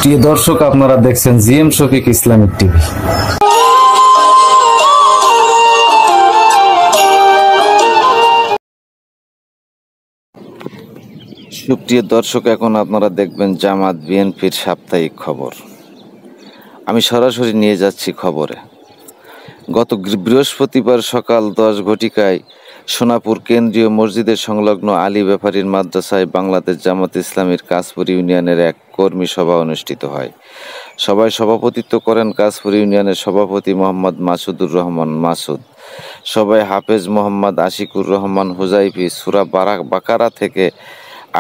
প্রিয় দর্শক, আপনারা দেখছেন জিএম শফিক ইসলামিক টিভি। সুপ্রিয় দর্শক, এখন আপনারা দেখবেন জামাত বিএনপির সাপ্তাহিক খবর। আমি সরাসরি নিয়ে যাচ্ছি খবরে। গত বৃহস্পতিবার সকাল 10 ঘটিকায় সোনাপুর কেন্দ্রীয় মসজিদের সংলগ্ন আলী ব্যাপারীর মাদ্রাসায় বাংলাদেশ জামাত ইসলামীর কাশপুর ইউনিয়নের এক কর্মী সভা অনুষ্ঠিত হয়। সভায় সভাপতিত্ব করেন কাশপুর ইউনিয়নের সভাপতি মোহাম্মদ মাসুদুর রহমান মাসুদ। সভায় হাফেজ মোহাম্মদ আশিকুর রহমান হুজাইফি সূরা বাকারা থেকে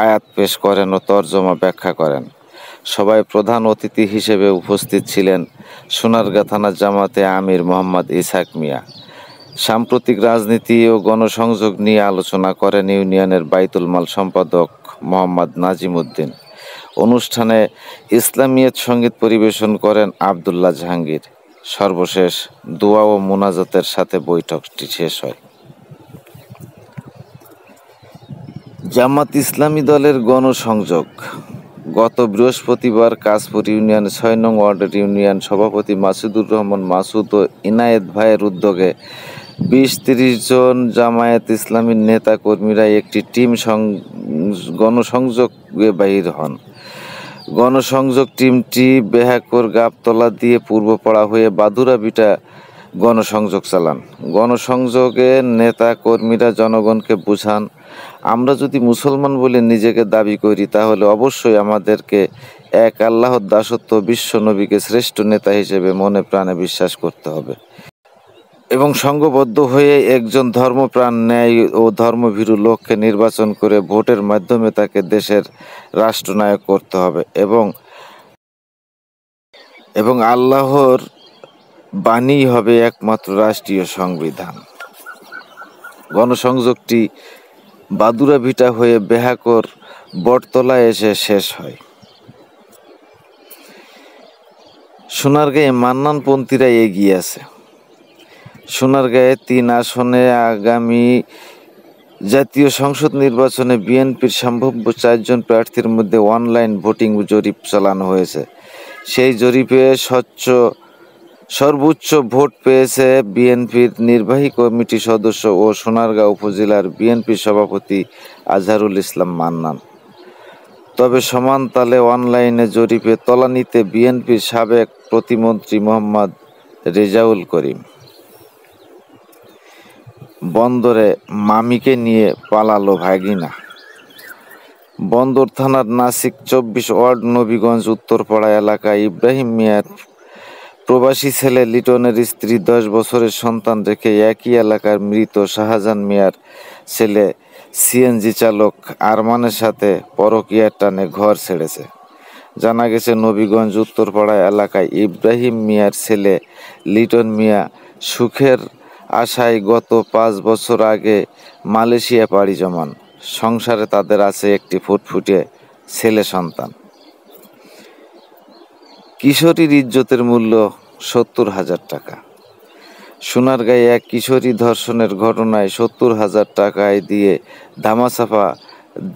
আয়াত পেশ করেন ও তরজমা ব্যাখ্যা করেন। সভায় প্রধান অতিথি হিসেবে উপস্থিত ছিলেন সোনারগাঁ থানা জামাতে আমির মোহাম্মদ ইসহাক মিয়া। সাম্প্রতিক রাজনীতি ও গণসংযোগ নিয়ে আলোচনা করেন ইউনিয়নের বাইতুল মাল সম্পাদক মোহাম্মদ নাজিম উদ্দিন। অনুষ্ঠানে ইসলামিয়াত সঙ্গীত পরিবেশন করেন আবদুল্লাহ জাহাঙ্গীর। সর্বশেষ দোয়া ও মুনাজাতের সাথে বৈঠকটি শেষ হয়। জামাত ইসলামী দলের গণসংযোগ। গত বৃহস্পতিবার কাশপুর ইউনিয়ন ৬ নং ওয়ার্ডের ইউনিয়ন সভাপতি মাসুদুর রহমান মাসুদ ও ইনায়েত ভাইয়ের উদ্যোগে ২০-৩০ জন জামায়াত ইসলামীর নেতা কর্মীরা একটি টিম গণসংযোগে বাহির হন। গণসংযোগ টিমটি বেহাকর গাবতলা দিয়ে পূর্বপাড়া হয়ে বাদুরাবিটা গণসংযোগ চালান। গণসংযোগে নেতা কর্মীরা জনগণকে বুঝান, আমরা যদি মুসলমান বলে নিজেকে দাবি করি তাহলে অবশ্যই আমাদেরকে এক আল্লাহর দাসত্ব বিশ্ব নবীকে শ্রেষ্ঠ নেতা হিসেবে মনে প্রাণে বিশ্বাস করতে হবে এবং সংঘবদ্ধ হয়ে একজন ধর্মপ্রাণ ন্যায় ও ধর্মভীরু লোককে নির্বাচন করে ভোটের মাধ্যমে তাকে দেশের রাষ্ট্রনায়ক করতে হবে এবং আল্লাহর বাণী হবে একমাত্র রাষ্ট্রীয় সংবিধান। গণসংযোগটি বাদুরাভিটা হয়ে বেহাকর বটতলায় এসে শেষ হয়। সোনারগাঁয়ে মান্নানপন্থীরা এগিয়ে আছে। সোনারগাঁয়ে ৩ আসনে আগামী জাতীয় সংসদ নির্বাচনে বিএনপির সম্ভাব্য ৪ জন প্রার্থীর মধ্যে অনলাইন ভোটিং জরিপ চালানো হয়েছে। সেই জরিপে সর্বোচ্চ ভোট পেয়েছে বিএনপির নির্বাহী কমিটি সদস্য ও সোনারগাঁও উপজেলার বিএনপি সভাপতি আজহারুল ইসলাম মান্নান। তবে সমান তালে অনলাইনে জরিপে তলানিতে বিএনপির সাবেক প্রতিমন্ত্রী মোহাম্মদ রেজাউল করিম। বন্দরে মামিকে নিয়ে পালালো ভাগিনা। বন্দর থানার নাসিক ২৪ ওয়ার্ড নবীগঞ্জ উত্তরপাড়া এলাকায় ইব্রাহিম মিয়ার প্রবাসী ছেলে লিটনের স্ত্রী ১০ বছরের সন্তান রেখে একই এলাকার মৃত শাহজাহান মিয়ার ছেলে সিএনজি চালক আরমানের সাথে পরকীয়ার টানে ঘর ছেড়েছে। জানা গেছে, নবীগঞ্জ উত্তরপাড়া এলাকায় ইব্রাহিম মিয়ার ছেলে লিটন মিয়া সুখের আশায় গত ৫ বছর আগে মালয়েশিয়া পাড়ি জমান। সংসারে তাদের আছে একটি ফুটফুটে ছেলে সন্তান। কিশোরীর ইজ্জতের মূল্য ৭০,০০০ টাকা। সোনারগাঁয়ে এক কিশোরী ধর্ষণের ঘটনায় ৭০,০০০ টাকায় দিয়ে ধামাচাপা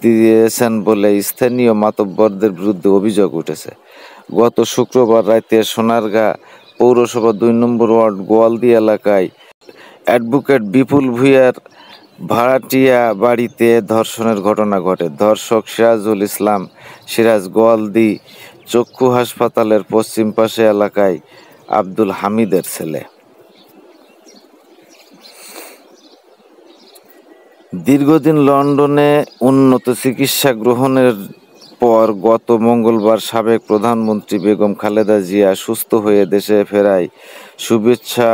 দিয়েছেন বলে স্থানীয় মাতব্বরদের বিরুদ্ধে অভিযোগ উঠেছে। গত শুক্রবার রাতে সোনারগাঁ পৌরসভা ২ নম্বর ওয়ার্ড গোয়ালদি এলাকায় অ্যাডভোকেট বিপুল ভূঁইয়ার ভাড়াটিয়া বাড়িতে ধর্ষণের ঘটনা ঘটে। ধর্ষক সিরাজুল ইসলাম সিরাজ গোয়ালদি চক্ষু হাসপাতালের পশ্চিম পাশে এলাকায় আব্দুল হামিদের ছেলে। দীর্ঘদিন লন্ডনে উন্নত চিকিৎসা গ্রহণের পর গত মঙ্গলবার সাবেক প্রধানমন্ত্রী বেগম খালেদা জিয়া সুস্থ হয়ে দেশে ফেরায় শুভেচ্ছা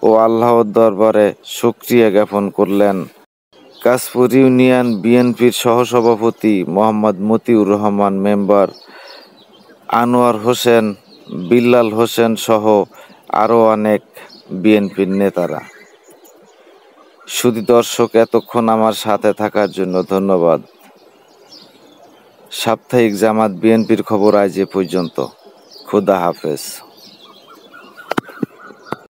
ও আল্লাহর দরবারে শুকরিয়া জ্ঞাপন করলেন কাশপুর ইউনিয়ন বিএনপির সহসভাপতি মোহাম্মদ মতিউর রহমান, মেম্বার আনোয়ার হোসেন, বিল্লাল হোসেন সহ আরও অনেক বিএনপির নেতারা। শুধু দর্শক, এতক্ষণ আমার সাথে থাকার জন্য ধন্যবাদ। সাপ্তাহিক জামাত বিএনপির খবর আজ এ পর্যন্ত। খোদা হাফেজ।